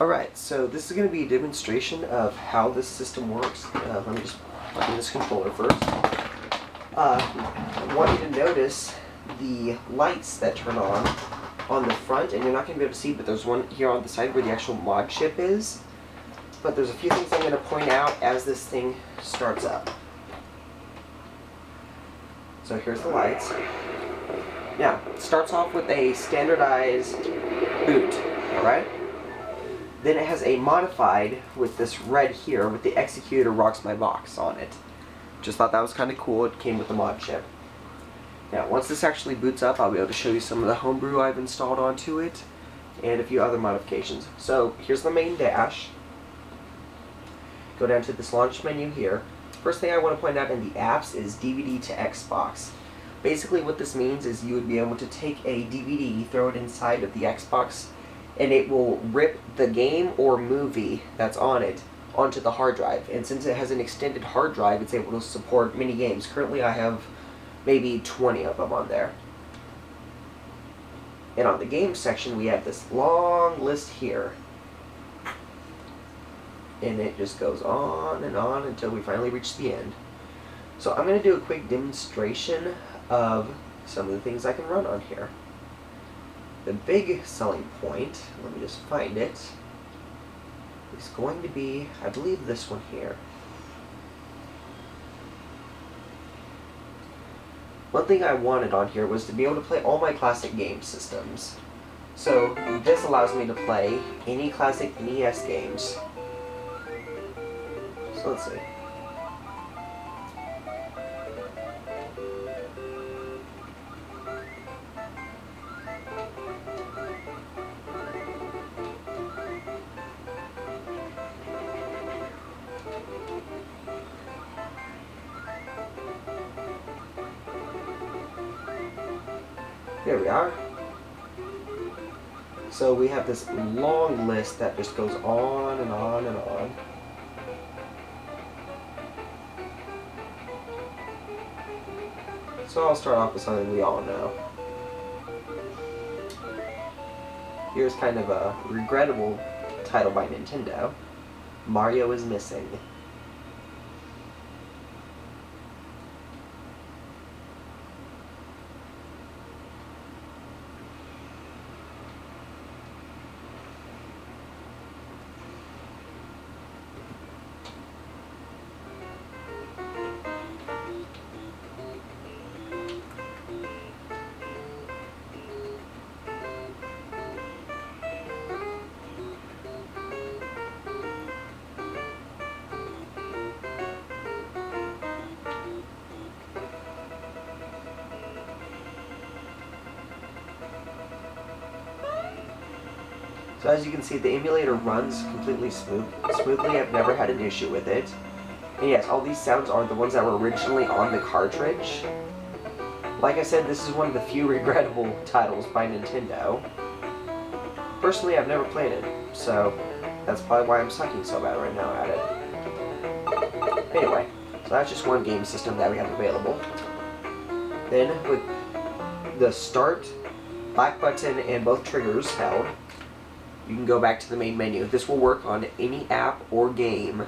Alright, so this is going to be a demonstration of how this system works. Let me just plug in this controller first. I want you to notice the lights that turn on the front, and you're not going to be able to see, but there's one here on the side where the actual mod chip is. But there's a few things I'm going to point out as this thing starts up. So here's the lights. Now, it starts off with a standardized boot, alright? Then it has a modified with this red here with the Executor Rocks My Box on it. Just thought that was kind of cool. It came with the mod chip. Now, once this actually boots up, I'll be able to show you some of the homebrew I've installed onto it and a few other modifications. So, here's the main dash. Go down to this launch menu here. First thing I want to point out in the apps is DVD to Xbox. Basically what this means is you would be able to take a DVD, throw it inside of the Xbox, and it will rip the game or movie that's on it onto the hard drive. And since it has an extended hard drive, it's able to support many games. Currently I have maybe 20 of them on there. And on the games section we have this long list here. And it just goes on and on until we finally reach the end. So I'm going to do a quick demonstration of some of the things I can run on here. The big selling point, let me just find it, is going to be, I believe, this one here. One thing I wanted on here was to be able to play all my classic game systems. So this allows me to play any classic NES games. So let's see. There we are. So we have this long list that just goes on and on and on. So I'll start off with something we all know. Here's kind of a regrettable title by Nintendo. Mario is Missing. So as you can see, the emulator runs completely smoothly. I've never had an issue with it. And yes, all these sounds are the ones that were originally on the cartridge. Like I said, this is one of the few regrettable titles by Nintendo. Personally, I've never played it, so that's probably why I'm sucking so bad right now at it. Anyway, so that's just one game system that we have available. Then, with the start, back button, and both triggers held, you can go back to the main menu. This will work on any app or game.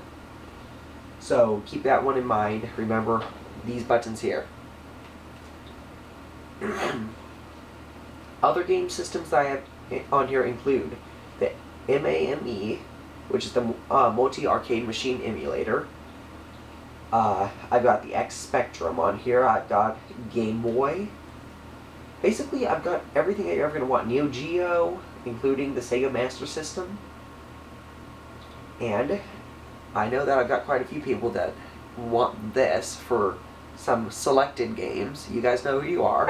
So keep that one in mind. Remember these buttons here. Other game systems that I have on here include the MAME, which is the Multi-Arcade Machine Emulator. I've got the X Spectrum on here. I've got Game Boy. Basically, I've got everything that you're ever going to want. Neo Geo, including the Sega Master System. And I know that I've got quite a few people that want this for some selected games. You guys know who you are.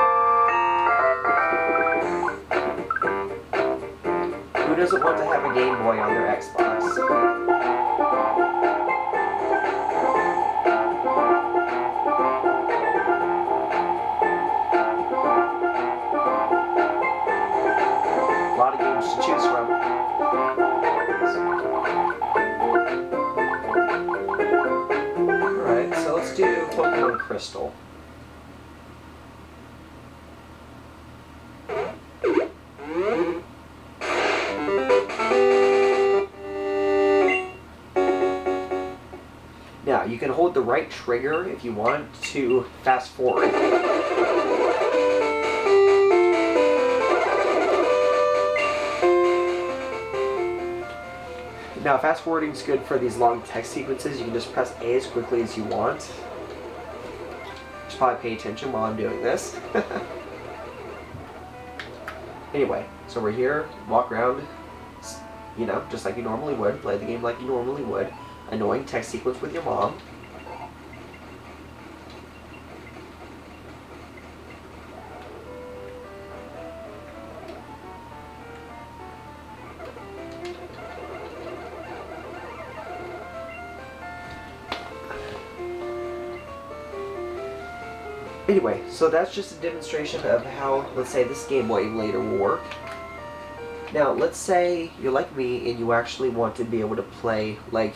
Who doesn't want to have a Game Boy on their Xbox? To choose from. Alright, so let's do Pokemon Crystal. you can hold the right trigger if you want to fast forward. Now, fast forwarding is good for these long text sequences. You can just press A as quickly as you want. Just probably pay attention while I'm doing this. Anyway, so we're here, walk around, you know, just like you normally would, play the game like you normally would. Annoying text sequence with your mom. Anyway, so that's just a demonstration of how, let's say, this Game Boy emulator will work. Now, let's say you're like me and you actually want to be able to play, like...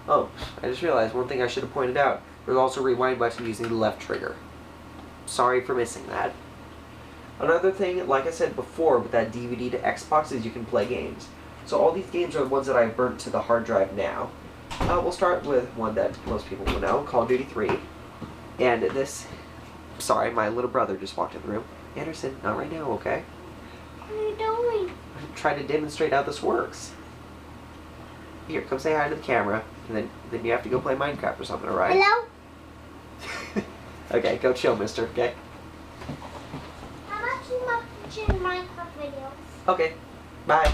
Oh, I just realized one thing I should have pointed out. There's also a rewind button using the left trigger. Sorry for missing that. Another thing, like I said before, with that DVD to Xbox is you can play games. So all these games are the ones that I've burnt to the hard drive now. We'll start with one that most people will know, Call of Duty 3. And this... Sorry, my little brother just walked in the room. Anderson, not right now, okay? What are you doing? I'm trying to demonstrate how this works. Here, come say hi to the camera, and then you have to go play Minecraft or something, alright? Hello? Okay, go chill, mister, okay? I'm actually watching Minecraft videos. Okay, bye.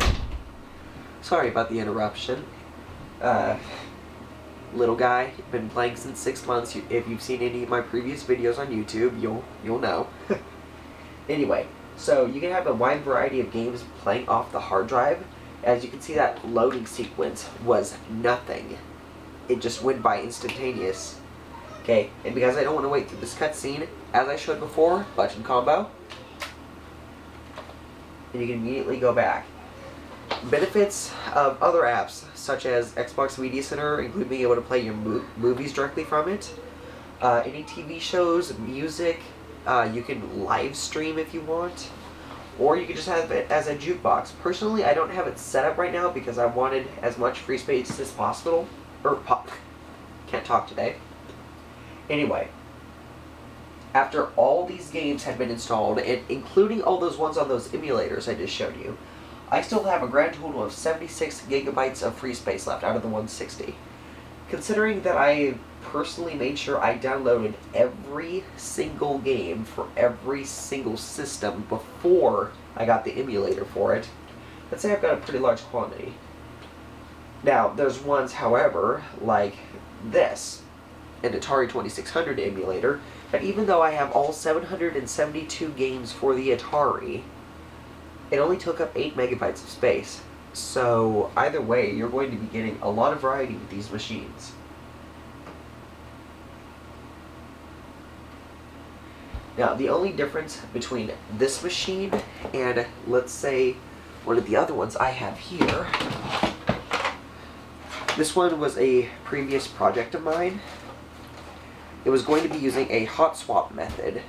Sorry about the interruption. Little guy, been playing since 6 months. If you've seen any of my previous videos on YouTube, you'll know. Anyway, so you can have a wide variety of games playing off the hard drive. As you can see, that loading sequence was nothing. It just went by instantaneous. Okay, and because I don't want to wait through this cutscene, as I showed before, button combo, and you can immediately go back. Benefits of other apps, such as Xbox Media Center, include being able to play your movies directly from it. Any TV shows, music, you can live stream if you want. Or you can just have it as a jukebox. Personally, I don't have it set up right now because I wanted as much free space as possible. Can't talk today. Anyway, after all these games had been installed, and including all those ones on those emulators I just showed you, I still have a grand total of 76 gigabytes of free space left out of the 160. Considering that I personally made sure I downloaded every single game for every single system before I got the emulator for it, let's say I've got a pretty large quantity. Now, there's ones, however, like this, an Atari 2600 emulator, that even though I have all 772 games for the Atari, it only took up 8 megabytes of space. So either way, you're going to be getting a lot of variety with these machines. Now, the only difference between this machine and, let's say, one of the other ones I have here, this one was a previous project of mine. It was going to be using a hot swap method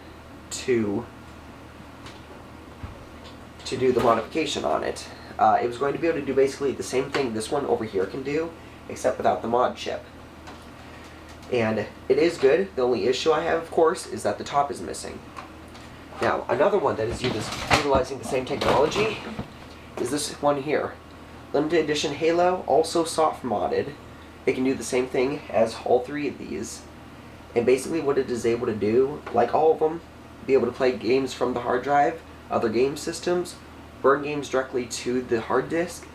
to do the modification on it. It was going to be able to do basically the same thing this one over here can do, except without the mod chip. And it is good. The only issue I have, of course, is that the top is missing. Now, another one that is utilizing the same technology is this one here. Limited Edition Halo, also soft modded. It can do the same thing as all three of these. And basically what it is able to do, like all of them, be able to play games from the hard drive, other game systems, burn games directly to the hard disk.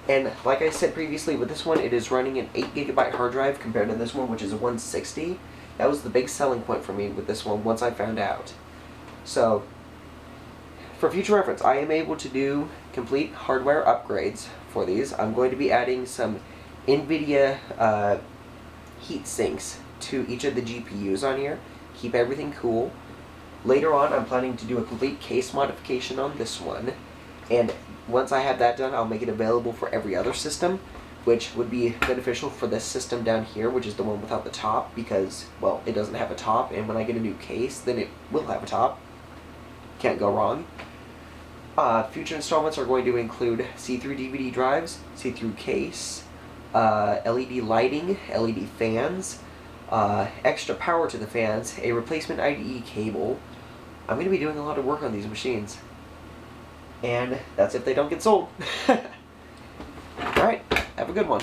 And like I said previously, with this one, it is running an 8 gigabyte hard drive compared to this one, which is a 160. That was the big selling point for me with this one once I found out. So, for future reference, I am able to do complete hardware upgrades for these. I'm going to be adding some NVIDIA heat sinks to each of the GPUs on here. Keep everything cool. Later on, I'm planning to do a complete case modification on this one. And once I have that done, I'll make it available for every other system, which would be beneficial for this system down here, which is the one without the top, because, well, it doesn't have a top, and when I get a new case, then it will have a top. Can't go wrong. Future installments are going to include see-through DVD drives, see-through case, LED lighting, LED fans, extra power to the fans, a replacement IDE cable. I'm going to be doing a lot of work on these machines. And that's if they don't get sold. Alright, have a good one.